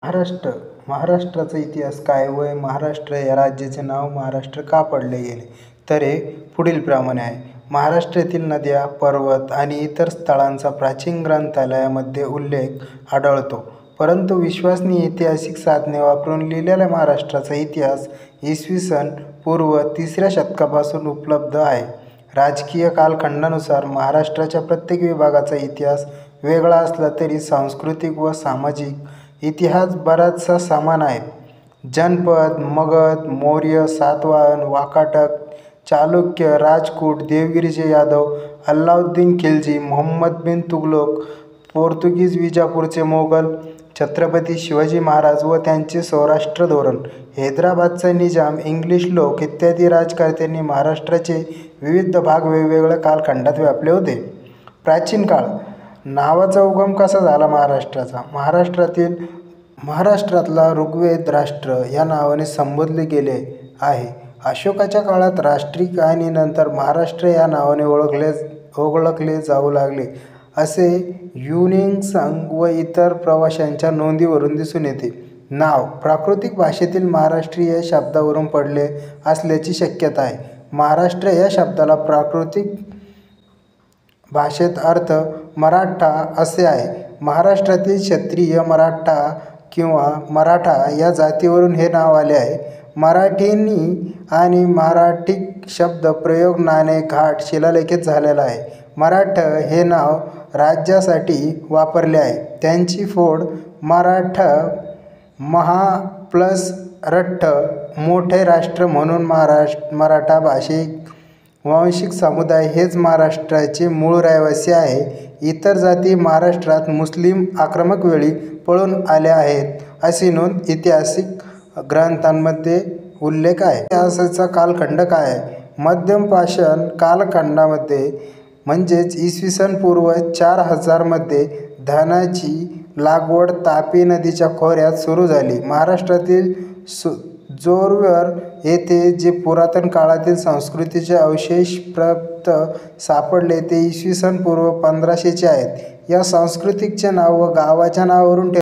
महाराष्ट्र महाराष्ट्राचा इतिहास काय व महाराष्ट्र या राज्याचे नाव महाराष्ट्र का पडले गेले तर हे पुढीलप्रमाणे आहे. महाराष्ट्रातील नद्या, पर्वत आणि इतर स्थळांचा प्राचीन ग्रंथालयामध्ये उल्लेख आढळतो. परंतु विश्वसनीय ऐतिहासिक साधने वापरून लिहिलेला महाराष्ट्राचा इतिहास इसवी सन पूर्व 3ऱ्या शतकापासून उपलब्ध आहे. राजकीय कालखंडानुसार महाराष्ट्राच्या प्रत्येक विभागाचा इतिहास वेगळा असला तरी सांस्कृतिक व सामाजिक इतिहास बराचसा समान आहे. जनपद, मगध, मौर्य, सातवाहन, वाकाटक, चालुक्य, राजपूत, देवगिरीचे यादव, अल्लाउद्दीन खिलजी, मोहम्मद बिन तुघलक, पोर्तुगीज, विजापूरचे मोगल, छत्रपती शिवाजी महाराज व त्यांचे सौराष्ट्र धोरण, हैदराबादचा निजाम, इंग्लिश लोक इत्यादी राज्यकर्त्यांनी महाराष्ट्राचे विविध भाग वेगवेगळ्या कालखंडात व्यापले होते. प्राचीन काळ. नावाचा उगम कसा झाला महाराष्ट्राचा? महाराष्ट्राला ऋग्वेद राष्ट्र या नावाने संबोधले गेले आहे. अशोकाच्या काळात राष्ट्रिक आणि नंतर महाराष्ट्र या नावाने ओळखले जाऊ लागले असे युएनसांग व इतर प्रवाशांच्या नोंदीवरून दिसून येते. नाव प्राकृत भाषेतील महाराष्ट्र या शब्दावरून पडले असल्याची शक्यता आहे. महाराष्ट्र या शब्दाला प्राकृत भाषेत अर्थ मराठा असे आहे. महाराष्ट्रातील क्षत्रिय, मराठा किंवा मराठा या जातीवरून हे नाव आले आहे. मराठींनी आणि मराठिक शब्द प्रयोग नाणे, घाट, शिलालेखात झालेला आहे. मराठ हे नाव राज्यासाठी वापरले आहे. त्यांची फोड मराठ, महा प्लस रठ्ठ, मोठे राष्ट्र म्हणून मराठा वांशिक समुदाय हेच महाराष्ट्राचे मूळ रहिवासी आहे. इतर जाती महाराष्ट्रात मुस्लिम आक्रमणावेळी पळून आल्या आहेत अशी नोंद ऐतिहासिक ग्रंथांमध्ये उल्लेख आहे. इतिहासाचा कालखंड काय आहे? मध्यपाषाण कालखंडामध्ये म्हणजेच इसवी सन पूर्व 4000 मध्ये धानाची लागवड तापी नदीच्या खोऱ्यात सुरू झाली. महाराष्ट्रातील जोरवर येथे जे पुरातन काळातील संस्कृतीचे अवशेष सापडले ते इसवी सन पूर्व 1500 चे आहेत. या संस्कृतीचे नाव व गावाच्या नावावरून